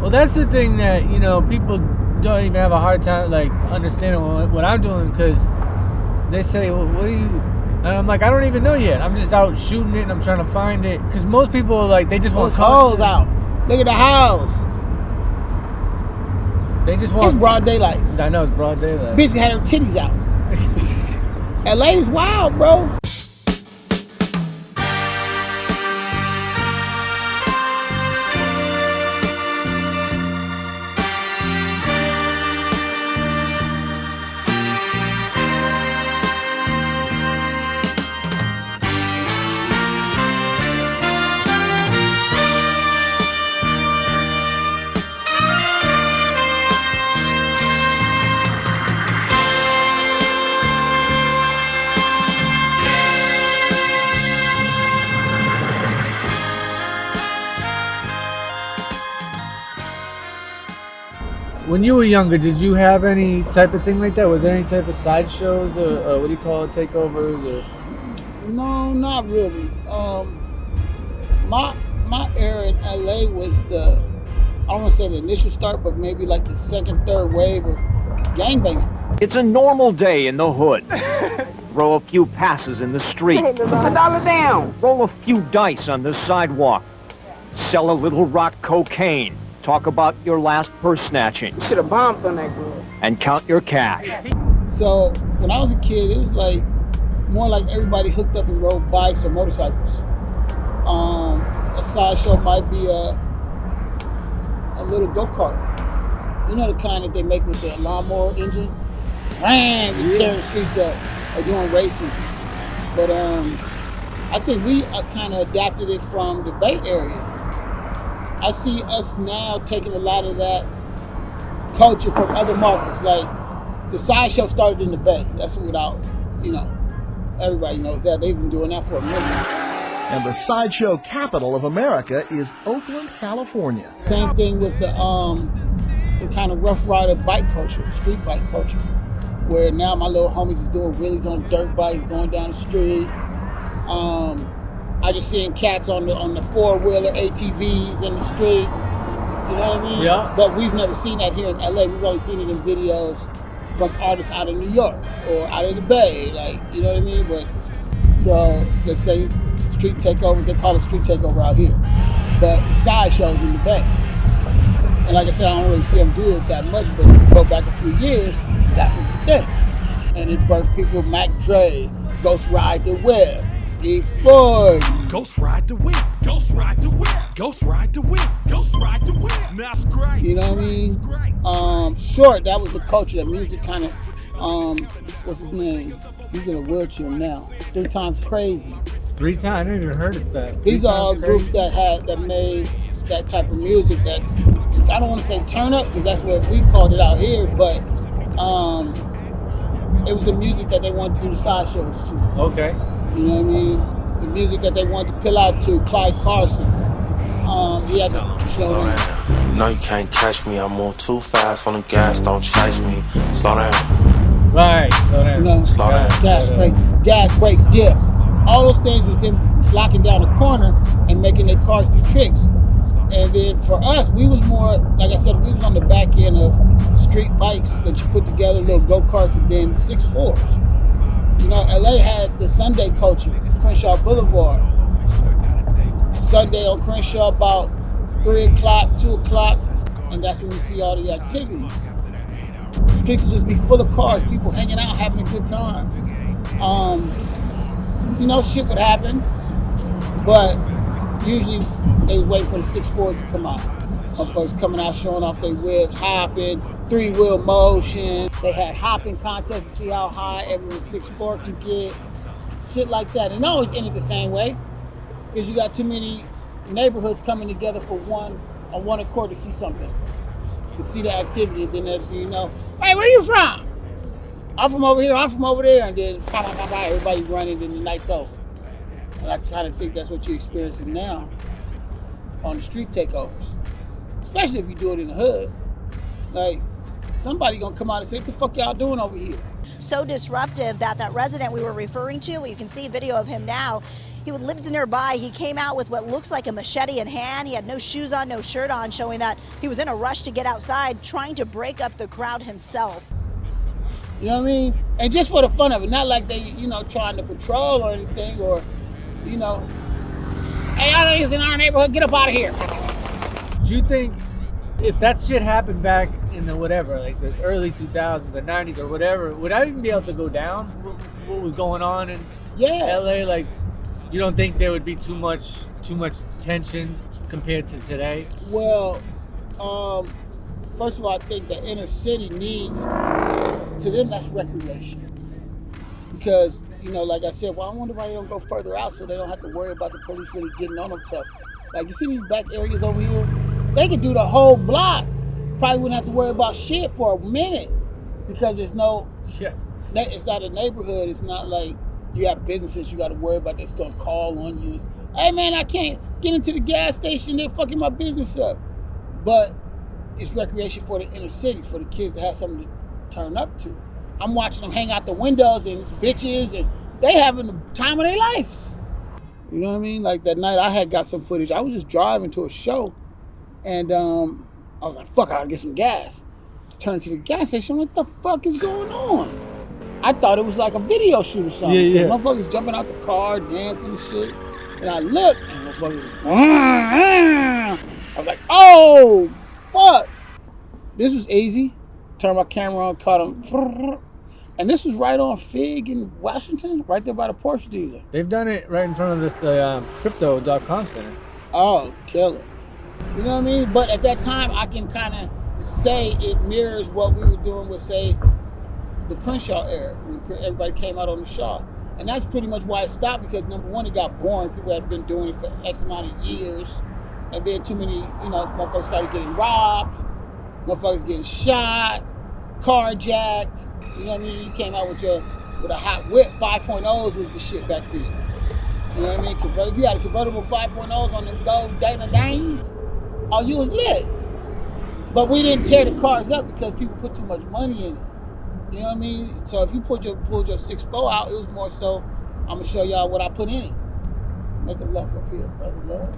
Well, that's the thing that, you know, people don't even have a hard time, like, understanding what I'm doing, because they say, well, what are you... And I'm like, I don't even know yet. I'm just out shooting it, and I'm trying to find it. Because most people, like, they just want... Those hoes out. Look at the house. They just want... It's broad daylight. I know, it's broad daylight. Bitch had her titties out. LA's wild, bro. When you were younger, did you have any type of thing like that? Was there any type of sideshows or what do you call it, takeovers? Or? No, not really. My era in LA was the, I don't want to say the initial start, but maybe like the second, third wave of gangbanging. It's a normal day in the hood. Throw a few passes in the street. $1 down. Roll a few dice on the sidewalk. Sell a little rock cocaine. Talk about your last purse snatching. You should have bombed on that girl. And count your cash. So when I was a kid, it was like more like everybody hooked up and rode bikes or motorcycles. A sideshow might be a little go-kart. You know the kind that they make with the lawnmower engine? Bang! You tear the streets up or doing races. But I think we kind of adapted it from the Bay Area. I see us now taking a lot of that culture from other markets. Like the sideshow started in the Bay. That's without, you know, everybody knows that. They've been doing that for a minute. And the sideshow capital of America is Oakland, California. Same thing with the kind of Rough Rider bike culture, street bike culture, where now my little homies is doing wheelies on dirt bikes, going down the street. I just seeing cats on the four-wheeler ATVs in the street. You know what I mean? Yeah. But we've never seen that here in LA. We've only seen it in videos from artists out of New York or out of the Bay. Like, you know what I mean? But so let's say street takeovers, they call it street takeover out here. But the sideshows in the Bay. And like I said, I don't really see them do it that much, but if you go back a few years, that was the thing. And it birthed people, Mac Dre, Ghost Ride the Whip, Big Floyd. Ghost Ride the Whip, Ghost Ride the Whip, Ghost Ride the Whip, Ghost Ride the Whip. That's great. You know what I mean? Short, that was the culture, that music kind of, what's his name? He's in a wheelchair now. 3 Times Crazy. 3 times? I never even heard of that. These are all groups that made that type of music that, I don't want to say turn up, because that's what we called it out here, but it was the music that they wanted to do the sideshows to. Okay. You know what I mean? The music that they wanted to pill out to, Clyde Carson. He had to show them. No, you can't catch me. I move too fast on the gas. Don't chase me. Slow down. Right. Slow down. You know, Slow down. Gas brake, dip. All those things was them locking down the corner and making their cars do tricks. And then for us, we was more, like I said, we was on the back end of street bikes that you put together, little go-karts, and then 6'4s. You know, LA had the Sunday culture, Crenshaw Boulevard. Sunday on Crenshaw about 3 o'clock, 2 o'clock, and that's when we see all the activities. The streets would just be full of cars, people hanging out, having a good time. You know, shit would happen, but usually they was waiting for the 6'4s to come out. Motherfuckers coming out showing off their whips, hopping, 3-wheel motion. They had hopping contests to see how high every 6'4 can get. Shit like that. And it always ended the same way, because you got too many neighborhoods coming together for on one accord to see something, to see the activity, and then next thing you know, hey, where you from? I'm from over here, I'm from over there, and then everybody running, and the night's over. And I kind of think that's what you're experiencing now on the street takeovers, especially if you do it in the hood. Like, somebody gonna come out and say, what the fuck y'all doing over here? So disruptive that resident we were referring to, you can see a video of him now, He lived nearby. He came out with what looks like a machete in hand. He had no shoes on, no shirt on, showing that he was in a rush to get outside, trying to break up the crowd himself. You know what I mean? And just for the fun of it, not like they, you know, trying to patrol or anything, or, you know, hey, y'all niggas in our neighborhood, get up out of here. Do you think if that shit happened back in the whatever, like the early 2000s, the 90s or whatever, would I even be able to go down what was going on in LA? Like, you don't think there would be too much tension compared to today? Well, first of all, I think the inner city needs, to them, that's recreation. Because, you know, like I said, well, I wonder why they don't go further out so they don't have to worry about the police really getting on them tough. Like, you see these back areas over here? They could do the whole block. Probably wouldn't have to worry about shit for a minute because there's no, it's not a neighborhood. It's not like you have businesses you got to worry about that's going to call on you. Hey, man, I can't get into the gas station. They're fucking my business up. But it's recreation for the inner cities, for the kids to have something to turn up to. I'm watching them hang out the windows and it's bitches and they having the time of their life. You know what I mean? Like that night I had got some footage. I was just driving to a show and I was like, fuck, I gotta get some gas. Turned to the gas station, what the fuck is going on? I thought it was like a video shoot or something. Yeah. Motherfuckers jumping out the car, dancing and shit. And I looked and motherfuckers I was like, oh, fuck. This was easy. Turned my camera on, caught him. And this was right on Fig in Washington, right there by the Porsche dealer. They've done it right in front of the crypto.com center. Oh, killer. You know what I mean? But at that time, I can kind of say it mirrors what we were doing with, say, the Crenshaw era, when everybody came out on the Shaw. And that's pretty much why it stopped, because number one, it got boring. People had been doing it for X amount of years. And then too many, you know, motherfuckers started getting robbed, motherfuckers getting shot, carjacked. You know what I mean? You came out with a hot whip. 5.0s was the shit back then. You know what I mean? If you had a convertible 5.0s on them gold Dana Danes, oh, you was lit. But we didn't tear the cars up because people put too much money in it. You know what I mean? So if you pulled your 6.4 out, it was more so, I'm gonna show y'all what I put in it. Make a left up here, brother love.